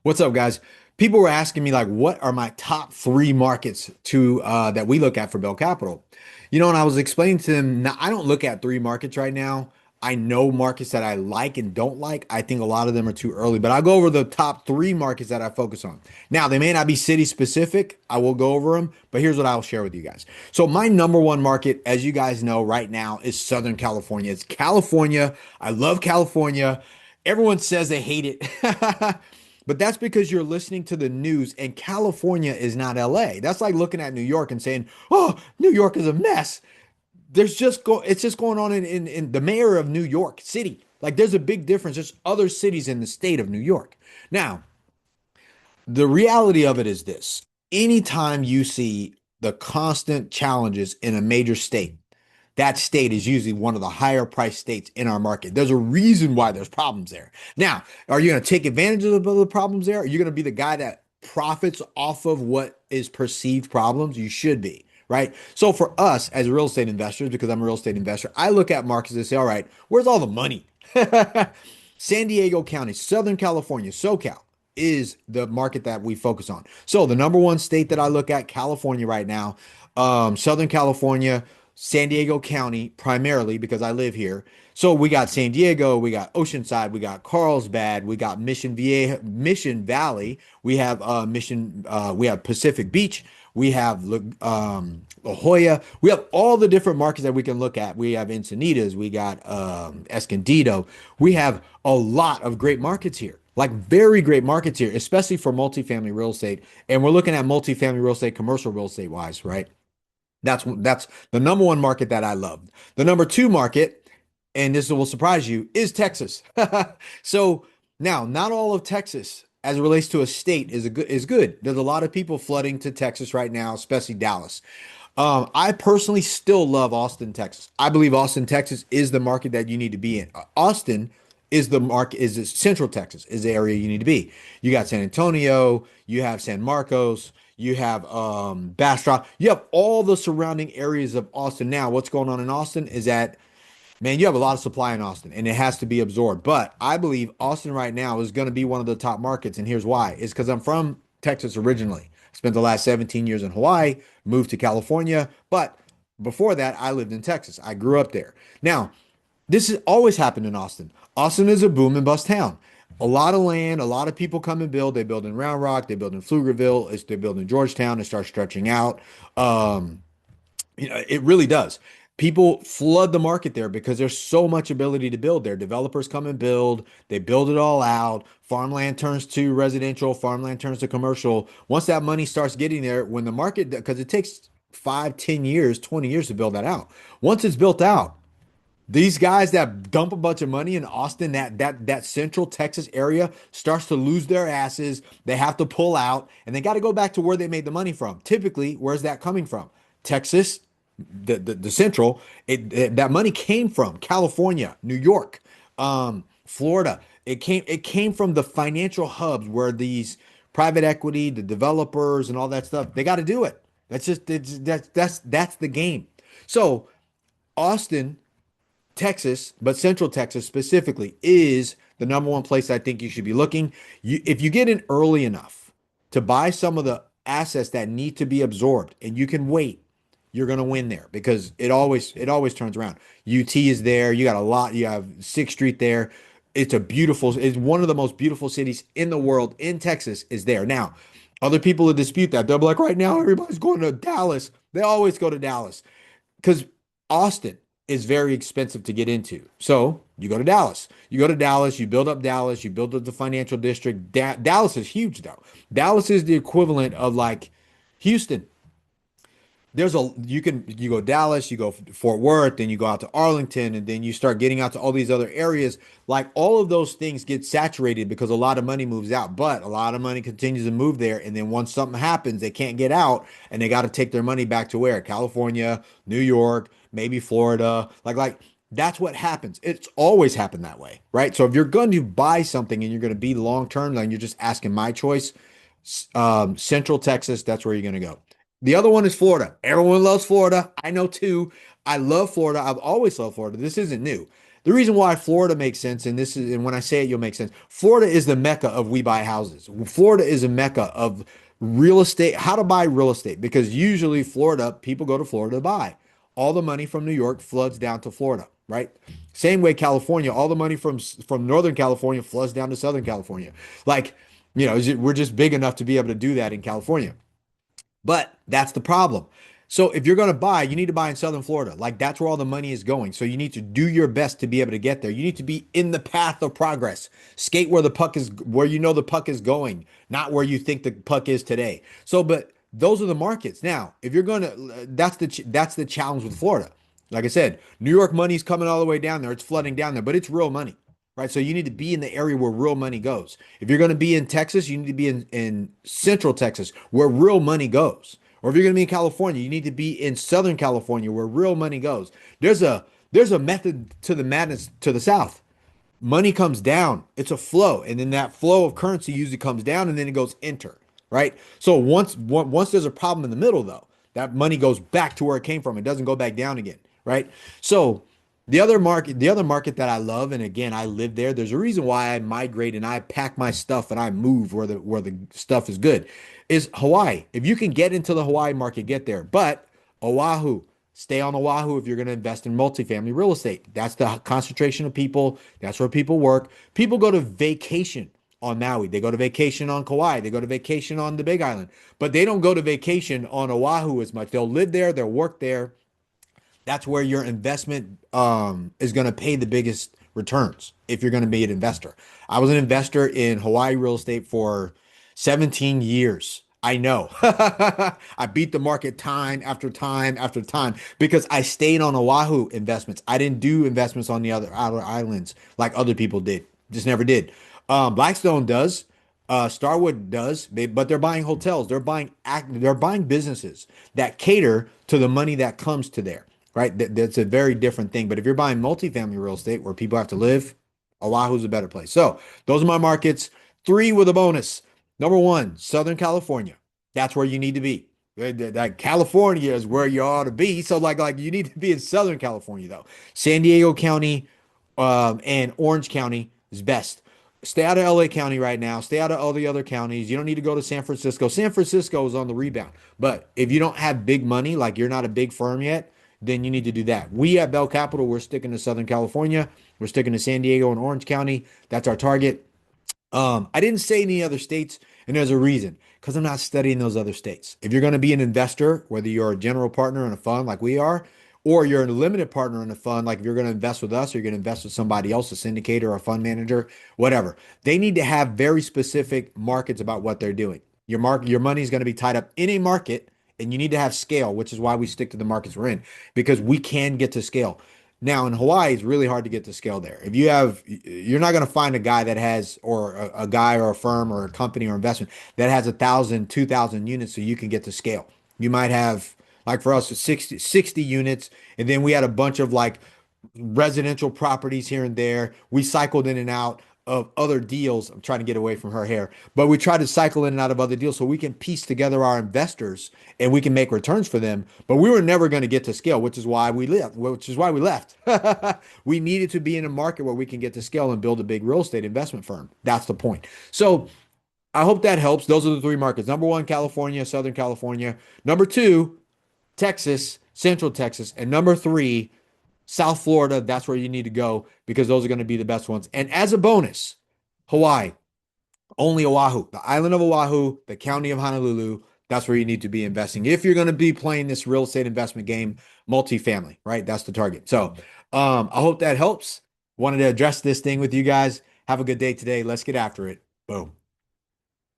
What's up, guys? People were asking me like, what are my top three markets to that we look at for Bell Capital? And I was explaining to them, now, I don't look at three markets right now. I know markets that I like and don't like. I think a lot of them are too early, but I'll go over the top three markets that I focus on. Now, they may not be city specific. I will go over them, but here's what I'll share with you guys. So, my number one market, as you guys know right now, is Southern California. It's California. I love California. Everyone says they hate it. But that's because you're listening to the news and California is not LA. That's like looking at New York and saying, "Oh, New York is a mess." It's just going on in the mayor of New York City. Like there's a big difference. There's other cities in the state of New York. Now, the reality of it is this. Anytime you see the constant challenges in a major state, that state is usually one of the higher price states in our market. There's a reason why there's problems there. Now, are you going to take advantage of the problems there? Are you going to be the guy that profits off of what is perceived problems? You should be, right? So for us as real estate investors, because I'm a real estate investor, I look at markets and say, all right, where's all the money? San Diego County, Southern California, SoCal is the market that we focus on. So the number one state that I look at, California right now, Southern California, San Diego County, primarily because I live here. So we got San Diego, we got Oceanside, we got Carlsbad, we got Mission Valley, we have we have Pacific Beach, we have La Jolla, we have all the different markets that we can look at. We have Encinitas, we got Escondido, we have a lot of great markets here. Like very great markets here, especially for multifamily real estate. And we're looking at multifamily real estate, commercial real estate wise, right? That's the number one market that I love. The number two market, and this will surprise you, is Texas. So now, not all of Texas, as it relates to a state, is good. There's a lot of people flooding to Texas right now, especially Dallas. I personally still love Austin, Texas. I believe Austin, Texas is the market that you need to be in. Austin is the market, is Central Texas, is the area you need to be. You got San Antonio, you have San Marcos, you have Bastrop, you have all the surrounding areas of Austin. Now, what's going on in Austin is that, man, you have a lot of supply in Austin and it has to be absorbed. But I believe Austin right now is going to be one of the top markets. And here's why. It's because I'm from Texas originally. Spent the last 17 years in Hawaii, moved to California. But before that, I lived in Texas. I grew up there. Now, this has always happened in Austin. Austin is a boom and bust town. A lot of land, a lot of people come and build. They build in Round Rock, they build in Pflugerville, they build in Georgetown, it starts stretching out. Um, it really does. People flood the market there because there's so much ability to build there. Developers come and build, they build it all out. Farmland turns to residential, farmland turns to commercial. Once that money starts getting there, when the market, because it takes 5, 10 years, 20 years to build that out. Once it's built out, these guys that dump a bunch of money in Austin, that central Texas area starts to lose their asses. They have to pull out and they got to go back to where they made the money from. Typically, where's that coming from? Texas, the central, that money came from California, New York, Florida. It came from the financial hubs where these private equity, the developers, and all that stuff. They got to do it. That's the game. So Austin, Texas, but Central Texas specifically, is the number one place I think you should be looking. If you get in early enough to buy some of the assets that need to be absorbed, and you can wait, you're going to win there because it always turns around. UT is there. You got a lot. You have Sixth Street there. It's one of the most beautiful cities in the world. In Texas is there. Now, other people will dispute that. They'll be like, right now everybody's going to Dallas. They always go to Dallas because Austin is very expensive to get into. So you go to Dallas. You go to Dallas, you build up Dallas, you build up the financial district. Dallas is huge though. Dallas is the equivalent of like Houston. You go Dallas, you go Fort Worth, then you go out to Arlington, and then you start getting out to all these other areas. Like all of those things get saturated because a lot of money moves out, but a lot of money continues to move there. And then once something happens, they can't get out and they got to take their money back to where? California, New York, maybe Florida. Like that's what happens. It's always happened that way, right? So if you're going to buy something and you're going to be long term, then you're just asking my choice. Central Texas, that's where you're going to go. The other one is Florida. Everyone loves Florida. I know too. I love Florida. I've always loved Florida. This isn't new. The reason why Florida makes sense, and this is, and when I say it, you'll make sense. Florida is the mecca of we buy houses. Florida is a mecca of real estate, how to buy real estate, because usually Florida, people go to Florida to buy. All the money from New York floods down to Florida, right? Same way California, all the money from Northern California floods down to Southern California. Like, we're just big enough to be able to do that in California. But that's the problem. So if you're going to buy, you need to buy in Southern Florida. Like that's where all the money is going. So you need to do your best to be able to get there. You need to be in the path of progress. Skate where the puck is, where you know the puck is going, not where you think the puck is today. So, but those are the markets. Now, if you're going to, that's the challenge with Florida. Like I said, New York money's coming all the way down there. It's flooding down there, but it's real money, right? So you need to be in the area where real money goes. If you're going to be in Texas, you need to be in Central Texas where real money goes. Or if you're going to be in California, you need to be in Southern California where real money goes. There's a method to the madness to the South. Money comes down. It's a flow, and then that flow of currency usually comes down, and then it goes enter, right? So once there's a problem in the middle, though, that money goes back to where it came from. It doesn't go back down again, right? So the other market that I love, and again, I live there. There's a reason why I migrate and I pack my stuff and I move where the stuff is good. Is Hawaii. If you can get into the Hawaii market, get there. But Oahu, stay on Oahu if you're going to invest in multifamily real estate. That's the concentration of people. That's where people work. People go to vacation on Maui. They go to vacation on Kauai. They go to vacation on the Big Island. But they don't go to vacation on Oahu as much. They'll live there, they'll work there. That's where your investment is going to pay the biggest returns if you're going to be an investor. I was an investor in Hawaii real estate for 17 years. I know. I beat the market time after time after time because I stayed on Oahu investments. I didn't do investments on the other outer islands like other people did. Just never did. Blackstone does. Starwood does, but they're buying hotels. They're buying businesses that cater to the money that comes to there, right? That's a very different thing. But if you're buying multifamily real estate where people have to live, Oahu's a better place. So those are my markets. Three with a bonus. Number one, Southern California. That's where you need to be. That California is where you ought to be. So like you need to be in Southern California though. San Diego County, and Orange County is best. Stay out of LA County right now. Stay out of all the other counties. You don't need to go to San Francisco. San Francisco is on the rebound. But if you don't have big money, like you're not a big firm yet, then you need to do that. We at Bell Capital, we're sticking to Southern California. We're sticking to San Diego and Orange County. That's our target. I didn't say any other states, and there's a reason because I'm not studying those other states. If you're going to be an investor, whether you're a general partner in a fund like we are, or you're a limited partner in a fund, like if you're going to invest with us or you're going to invest with somebody else, a syndicator or a fund manager, whatever, they need to have very specific markets about what they're doing. Your money is going to be tied up in a market, and you need to have scale, which is why we stick to the markets we're in because we can get to scale. Now in Hawaii, it's really hard to get to scale there. You're not going to find a guy that has, or a guy or a firm or a company or investment that has 1,000, 2,000 units so you can get to scale. You might have, like for us, 60 units, and then we had a bunch of like residential properties here and there. We cycled in and out of other deals. I'm trying to get away from her hair, but we try to cycle in and out of other deals so we can piece together our investors and we can make returns for them. But we were never going to get to scale, which is why we left. We needed to be in a market where we can get to scale and build a big real estate investment firm. That's the point. So I hope that helps. Those are the three markets. Number one, California, Southern California. Number two, Texas, Central Texas. And number three, South Florida. That's where you need to go because those are going to be the best ones. And as a bonus, Hawaii, only Oahu, the island of Oahu, the county of Honolulu. That's where you need to be investing. If you're going to be playing this real estate investment game, multifamily, right? That's the target. So I hope that helps. Wanted to address this thing with you guys. Have a good day today. Let's get after it. Boom.